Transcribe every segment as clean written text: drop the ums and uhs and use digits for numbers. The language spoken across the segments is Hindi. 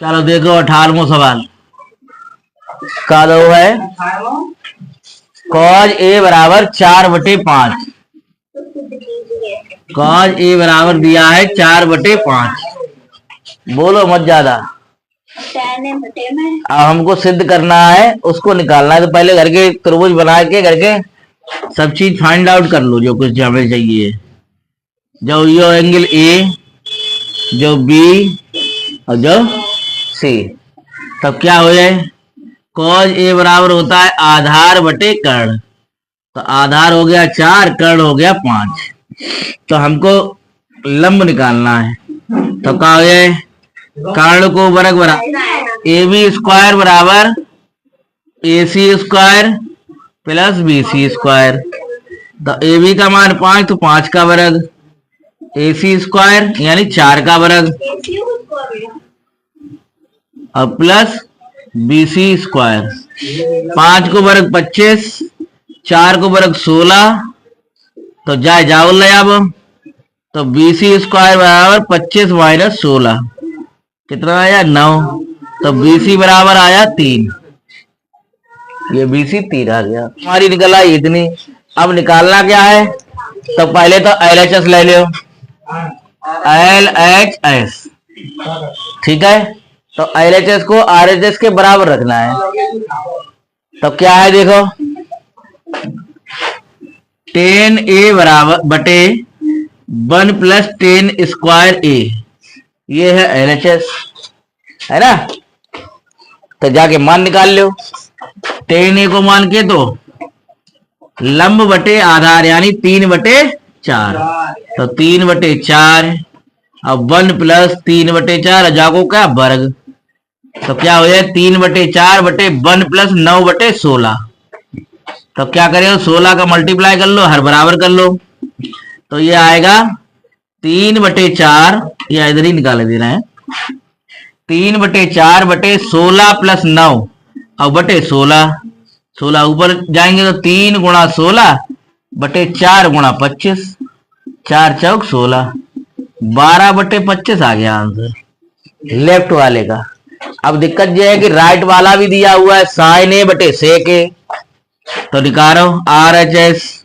चलो देखो 18वां सवाल का दो है कॉज ए बराबर 4/5। कॉज ए बराबर दिया है 4/5। बोलो मत ज्यादा। अब हमको सिद्ध करना है, उसको निकालना है। तो पहले घर के त्रिभुज बना के घर के सब चीज फाइंड आउट कर लो जो कुछ हमें चाहिए। जो यो एंगल ए, जो बी और जो सी। तब क्या हो जाए, कॉज ए बराबर होता है आधार बटे कर्ण। तो आधार हो गया 4, कर्ण हो गया 5। तो हमको लंब निकालना है। तो क्या हो जाए, कर्ण को वर्ग बराबर ए बी स्क्वायर बराबर A C square plus B C square. तो ए बी का मान 5, तो 5 का वर्ग, ए सी स्क्वायर यानी 4 का वर्ग और प्लस बी सी स्क्वायर। 5 को वर्ग 25, 4 को वर्ग 16। तो जाए जाओ ले अब। तो बी सी स्क्वायर बराबर 25 माइनस 16 कितना आया 9। तो बी सी बराबर आया 3। ये बी सी 3 आ गया। हमारी निकल आई इतनी। अब निकालना क्या है, तो पहले तो एल एच एस ले लो। एल एच एस ठीक है। तो एल एच एस को आर एच एस के बराबर रखना है। तो क्या है देखो, 10 ए बराबर बटे 1 प्लस 10 स्क्वायर ए। ये है एल एच एस, है ना। तो जाके मान निकाल लो। 10 ए को मान के तो लंब बटे आधार यानी 3/4। तो 3/4 अब 1 प्लस 3/4 जाको क्या वर्ग। तो क्या हो जाए 3/4 बटे 1 प्लस 9/16। तो क्या करें, 16 का मल्टीप्लाई कर लो, हर बराबर कर लो। तो ये आएगा 3/4, या इधर ही निकाले दे रहे हैं। 3/4 बटे 16 प्लस 9 और बटे 16। 16 ऊपर जाएंगे तो 3 गुणा 16 बटे 4 गुणा 25, 4 चौक 16, 12/25 आ गया आंसर लेफ्ट वाले का। अब दिक्कत यह है कि राइट वाला भी दिया हुआ है साइन ए बटे सेक ए। तो निकालो आर एच एस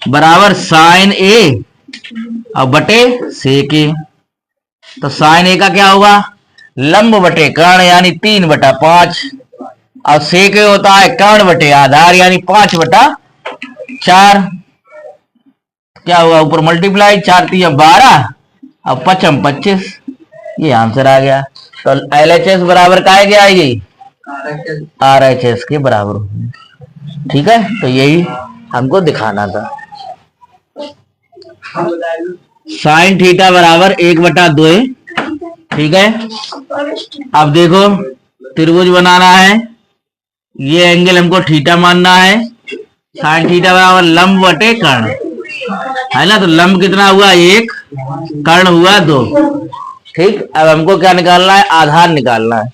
बराबर साइन ए और बटे सेक ए। तो साइन ए का क्या होगा, लंब बटे कर्ण यानी 3/5 और सेक ए होता है कर्ण बटे आधार यानी 5/4। क्या होगा ऊपर मल्टीप्लाई, 4 3 12 और 5 25। ये आंसर आ गया। तो एल एच एस बराबर का क्या आएगी, आर एच एस के बराबर होगी। ठीक है, तो यही हमको दिखाना था। साइन थीटा बराबर 1/2। ठीक है। अब देखो त्रिभुज बनाना है, ये एंगल हमको थीटा मानना है। साइन थीटा बराबर लंब बटे कर्ण, है ना। तो लंब कितना हुआ 1, कर्ण हुआ 2। ठीक। अब हमको क्या निकालना है, आधार निकालना है।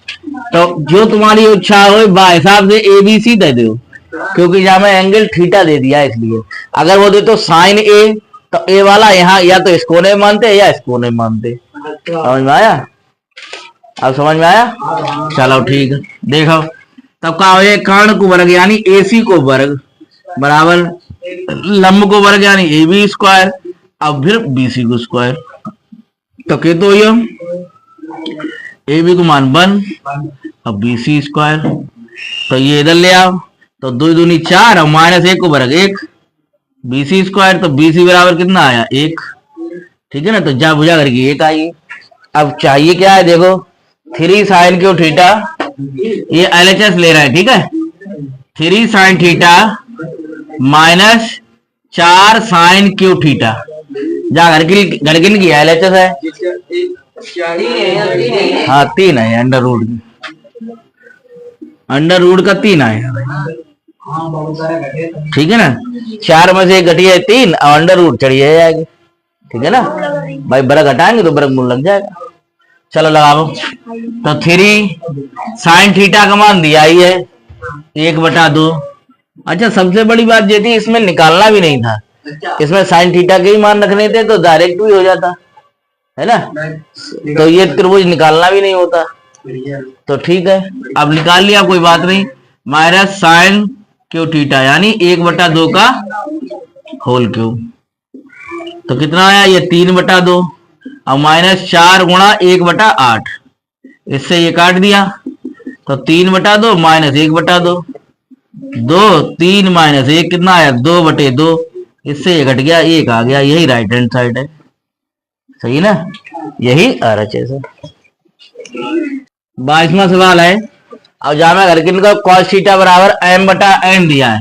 तो जो तुम्हारी इच्छा हो हिसाब से ए बी सी दे दो, क्योंकि यहाँ में एंगल थीटा दे दिया इसलिए। अगर वो दे तो साइन ए, तो ए वाला यहाँ या तो इसको नहीं मानते या इसको नहीं मानते। समझ में आया, अब समझ में आया। चलो ठीक है, देखो तब क्या हो, कर्ण को वर्ग यानी ए सी को वर्ग बराबर लंब को वर्ग यानी ए बी स्क्वायर, अब फिर बी सी को स्क्वायर। तो कहते हो ए बी को मान 1 और बी सी स्क्वायर। तो ये इधर ले आओ, तो 2 दूनी 4 और -1 को वर्ग 1 बी सी स्क्वायर। तो बी सी बराबर कितना आया 1। ठीक है ना। तो जा बुझा करके 1 आई। अब चाहिए क्या है देखो, 3 साइन क्यू थीटा, ये एल एच एस ले रहा है। ठीक है, 3 sine theta minus 4 sine cube theta. जा घर गिन की एल एच एस है, हाँ 3 है अंडर रूट का 3 आया। ठीक है ना। 4 में से एक घटिया 3 और अंडर रूट चढ़िए जाएगी। ठीक है ना भाई, बरक हटाएंगे तो बरक मूल लग जाएगा। चलो लगाओ। तो 3 साइन थीटा का मान दिया ही है 1/2। अच्छा, सबसे बड़ी बात ये थी इसमें निकालना भी नहीं था, इसमें साइन थीटा के ही मान रखने थे तो डायरेक्ट भी हो जाता, है ना। तो ये त्रिभुज निकालना भी नहीं होता। तो ठीक है, अब निकाल लिया, कोई बात नहीं। माइनस साइन क्यू थीटा यानी 1/2 का होल क्यूब। तो कितना आया ये 3/2 और माइनस 4 गुणा 1/8, इससे ये काट दिया तो 3/2 माइनस 1/2, 2 3 माइनस 1 कितना आया 2/2, इससे ये घट गया 1 आ गया। यही राइट हैंड साइड है, सही ना, यही RHS है। 22वां सवाल है। अब जामा घर के कॉस थीटा बराबर m/n दिया है।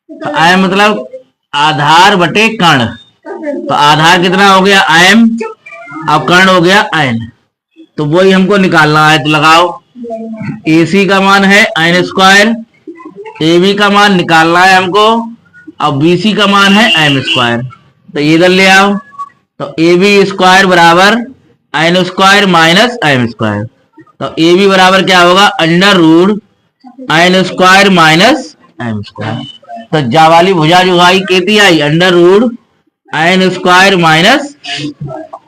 तो m मतलब आधार बटे कर्ण, तो आधार कितना हो गया m और कर्ण हो गया n, तो वही हमको निकालना है। तो लगाओ, AC का मान है n², AB का मान निकालना है हमको और BC का मान है m²। तो ये इधर ले आओ, तो AB² बराबर n² माइनस m²। तो AB बराबर क्या होगा √n² माइनस m²। तो जा वाली भुजा जो आई कहती आई √n² माइनस।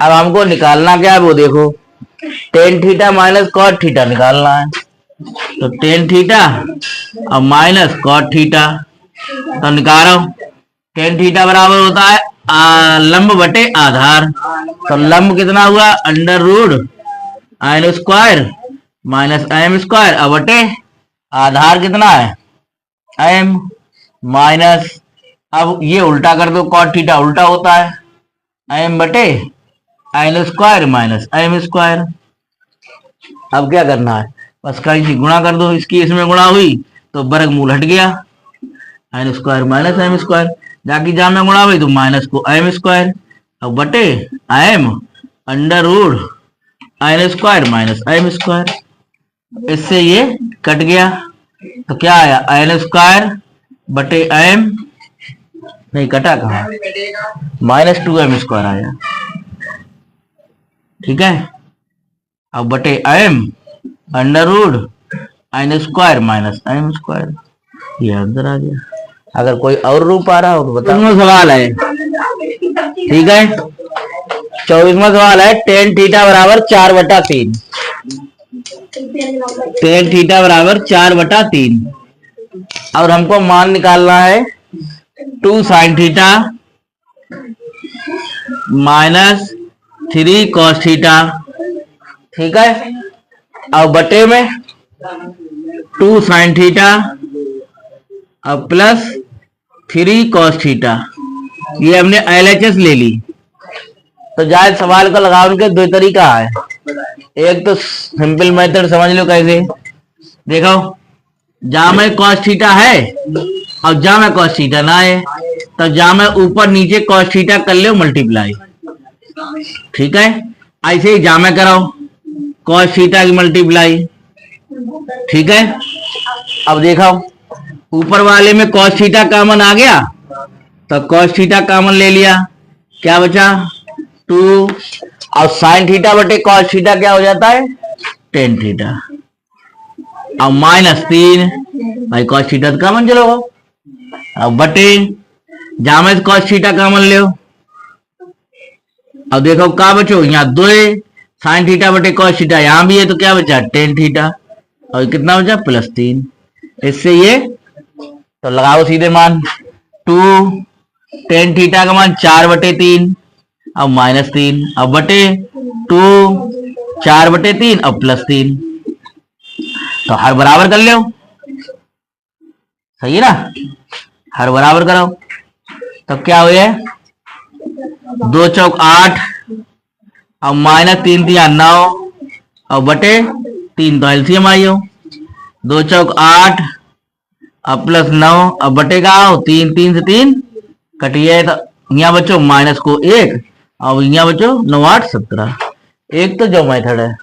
अब हमको निकालना क्या है वो देखो, tan theta minus cot theta निकालना है। तो टेन थीटा और माइनस कॉट थीटा, तो निकाल रहा हूं। टेन थीटा बराबर होता है लंब बटे आधार, तो लंब कितना हुआ √n² माइनस m² अब बटे आधार कितना है m माइनस। अब ये उल्टा कर दो, कॉट थीटा उल्टा होता है m बटे n² माइनस m²। अब क्या करना है, बस कहीं से गुणा कर दो, इसकी इसमें गुणा हुई तो वर्गमूल हट गया n² माइनस m², जाकी जा में गुणा हुई तो माइनस को m², अब बटे m √n² माइनस m², इससे ये कट गया। तो क्या आया n² बटे m, नहीं कटा कहा, -2m² आया, ठीक है। अब बटे m √n² माइनस m², ये अंदर आ गया। अगर कोई और रूप आ रहा हो तो बताओ। सवाल है, ठीक है। 24वां सवाल है, टेन थीटा बराबर 4/3, टेन थीटा बराबर 4/3 और हमको मान निकालना है 2 sin theta minus 3 cos theta, ठीक है। अब बटे में 2 sin थीटा और प्लस 3 cos थीटा, ये हमने LHS ले ली। तो जाए सवाल को लगाने के दो तरीका है, एक तो सिंपल मेथड समझ लो कैसे, देखो जहां में cos थीटा है और जहां में cos थीटा ना है, तो जहां में ऊपर नीचे cos थीटा कर लो मल्टीप्लाई, ठीक है। ऐसे ही जहां में कराओ cos थीटा की मल्टीप्लाई, ठीक है। अब देखो ऊपर वाले में cos थीटा कॉमन आ गया, तो cos थीटा कॉमन ले लिया, क्या बचा 2 और sin थीटा बटे cos थीटा क्या हो जाता है tan थीटा और -3 भाई cos थीटा तो कॉमन चलो। अब बटे जहां में cos थीटा कॉमन ले, अब देखो क्या बचो, यहाँ 2 sin थीटा बटे cos थीटा यहां भी है, तो क्या बचा tan थीटा और कितना बचा +3, इससे ये तो लगाओ सीधे मान 2 tan थीटा का मान 4/3 अब -3, अब बटे 2 4/3 अब +3, तो हर बराबर कर लो, सही है ना, हर बराबर करो। तो क्या हो जाए 2 चौक 8 अब -3 दिया 9 और बटे 3 तो एलसीएम आई हो, 2 चौक 8 अब +9 अब बटेगा 3 3 से 3 कटिए, तो यहाँ बच्चों माइनस को 1 और यहाँ बच्चों 9 8 17। एक तो जो मेथड है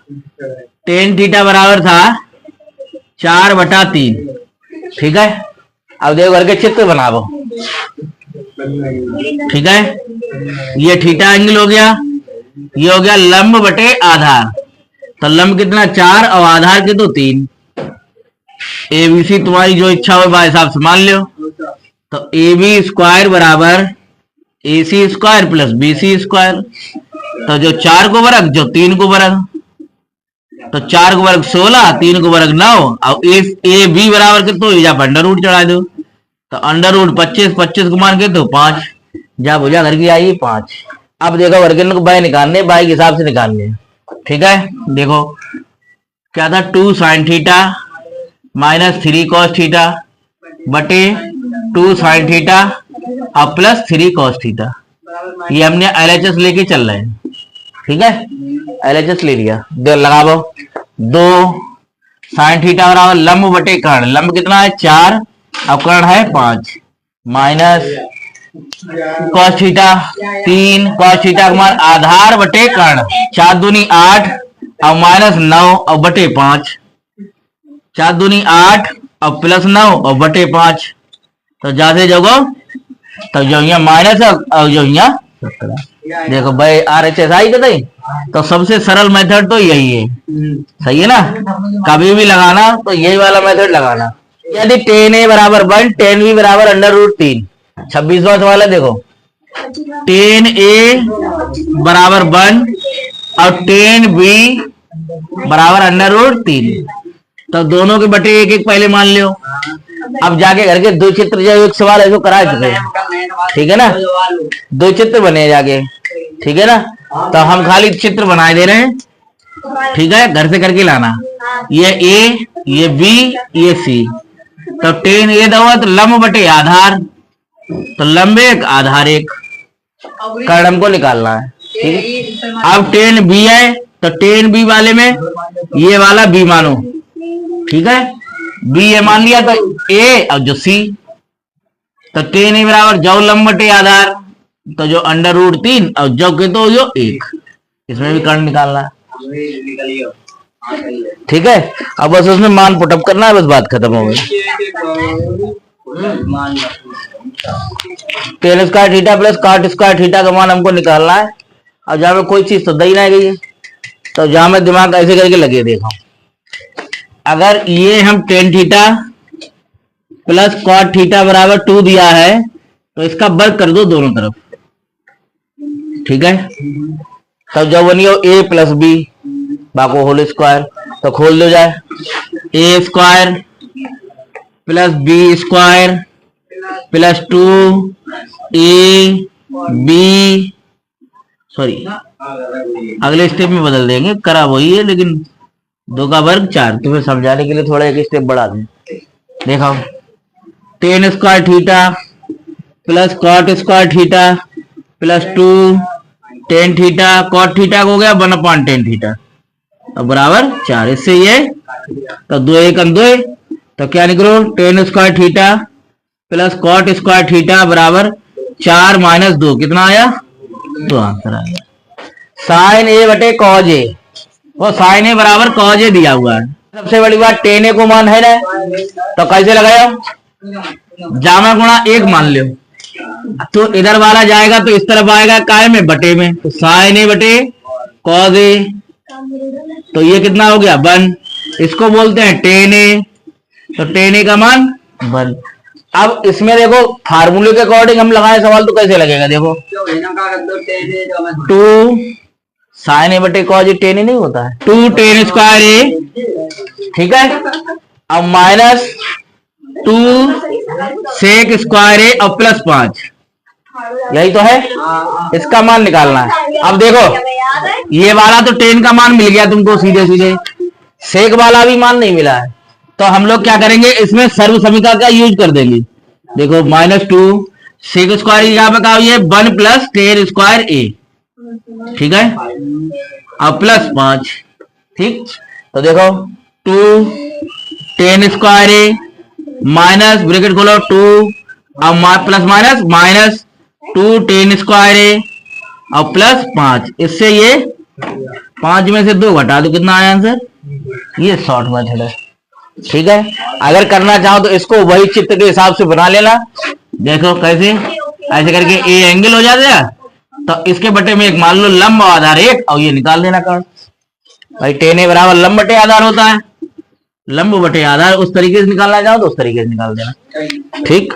टेन थीटा बराबर था 4/3, ठीक है। अब देखो करके चित्र बनाओ, ठीक है। ये थीटा एंगल हो गया, ये हो गया लंब बटे आधार, तो लंब कितना 4 और आधार के तो 3। ABC तुम्हारी जो इच्छा हो भाई साहब से मान लो, तो AB² बराबर AC² प्लस BC², तो जो 4 को वर्ग जो 3 को वर्ग, तो 4 को वर्ग 16, 3 को वर्ग 9 और ए बी बराबर के तो जब अंडर रूट चढ़ा दो तो अंडर रूट 25, 25 को मान के तो 5 जब हो जा घर की आई 5। अब देखो वर्गन को बाय निकालने, बाय के हिसाब से निकालने। ठीक है, देखो क्या था 2 sin theta minus 3 cos theta बटे 2 sin थीटा और प्लस 3 cos थीटा। ये हमने LHS लेके चल रहे हैं। ठीक है, LHS ले लिया, लगाओ 2 sin थीटा बराबर लंब बटे कर्ण, लंब कितना है 4 और कर्ण है 5 minus cos theta 3 cos theta का मान आधार बटे कर्ण 4 दूनी 8 और माइनस 9 और बटे 5, 4 दूनी 8 और प्लस 9 और बटे 5। तो जैसे जोगो तो जो यहाँ माइनस है और जो यहाँ देखो भाई RHS आई कतई। तो सबसे सरल मेथड तो यही है, सही है ना। कभी भी लगाना तो यही वाला मेथड लगाना। यदि tan a बराबर 1 tan b बराबर अंडर रूट 3, 26वां सवाल है। देखो tan a बराबर 1 और tan b बराबर अंडर रूट 3, तो दोनों के बटे एक एक पहले मान लियो। अब जाके घर के दो चित्र जो एक सवाल है जो करा चुके हैं, ठीक है ना, दो चित्र बने जाके। ठीक है ना, तो हम खाली चित्र बनाए दे रहे हैं। ठीक है, घर से करके लाना। ये ए, ये बी, ये सी। तो tan a दवा तो लंब बटे आधार, तो लंब एक आधार एक, कर्ण हमको निकालना है। ठीक है, अब tan b है तो tan b वाले में ये वाला b मानो। ठीक है, b ये मान लिया तो a और जो c, तो tan a बराबर जो लंब बटे आधार तो जो अंडर रूट 3 और जो के तो जो 1, इसमें भी कर्ण निकालना है। ठीक है, अब बस उसमें मान पुटअप करना है, बस बात खत्म हो गई। tan square theta plus cot square theta का मान हमको निकालना है। अब जहां में कोई चीज तो दई ना गई है, तो जहां में दिमाग ऐसे करके लगे देखो, अगर ये हम tan theta plus cot theta बराबर 2 दिया है तो इसका वर्ग कर दो दोनों तरफ। ठीक है, तब जब बनियो a प्लस बी बाको होल स्क्वायर, तो खोल दो जाए a square plus b square plus 2 b, sorry अगले स्टेप में बदल देंगे, करा वही है लेकिन 2 का वर्ग 4, तुम्हें समझाने के लिए थोड़ा एक स्टेप बढ़ा दें। देखो tan square theta plus cot square theta plus 2 tan theta, cot theta हो गया 1/tan थीटा तो बराबर 4। इससे ये तो 2 1 2, तो क्या निकलो tan square theta plus cot square theta बराबर 4 माइनस 2, कितना आया 2 आंसर आया। sin a बटे cos a, वो sin a बराबर cos a दिया हुआ है। सबसे बड़ी बात tan a को मान है ना, तो कैसे लगाया, जामा गुणा 1 मान लो, तो इधर वाला जाएगा तो इस तरफ आएगा काय में बटे में, तो sin a बटे cos a, तो ये कितना हो गया 1, इसको बोलते हैं tan a, तो tan a का मान 1। अब इसमें देखो फार्मूले के अकॉर्डिंग हम लगाए सवाल तो कैसे लगेगा, देखो 2 sin a बटे cos a, tan a नहीं होता है 2 tan स्क्वायर a। ठीक है, अब माइनस 2 sec स्क्वायर a और प्लस 5, यही तो है, इसका मान निकालना है। अब देखो ये वाला तो tan का मान मिल गया तुमको सीधे सीधे, sec वाला भी मान नहीं मिला है, तो हम लोग क्या करेंगे इसमें सर्व समीका का यूज कर देंगे। देखो -2 sec स्क्वायर यहाँ पे कहा ये 1 प्लस tan स्क्वायर a, ठीक है, अब प्लस 5। ठीक, तो देखो 2 tan square a minus bracket खोलो 2 अब plus minus minus 2 tan square a और प्लस 5, इससे ये 5 में से 2 घटा दो, कितना आया आंसर, ये शॉर्ट मेथड है। ठीक है, अगर करना चाहो तो इसको वही चित्र के हिसाब से बना लेना। देखो कैसे, ऐसे करके ए एंगल हो जाएगा, तो इसके बटे में एक मान लो लंब आधार 1 और ये निकाल देना कर्ण। भाई tan a बराबर लंब बटे आधार होता है, लंब बटे आधार उस तरीके से निकालना चाहो तो उस तरीके से निकाल देना। ठीक।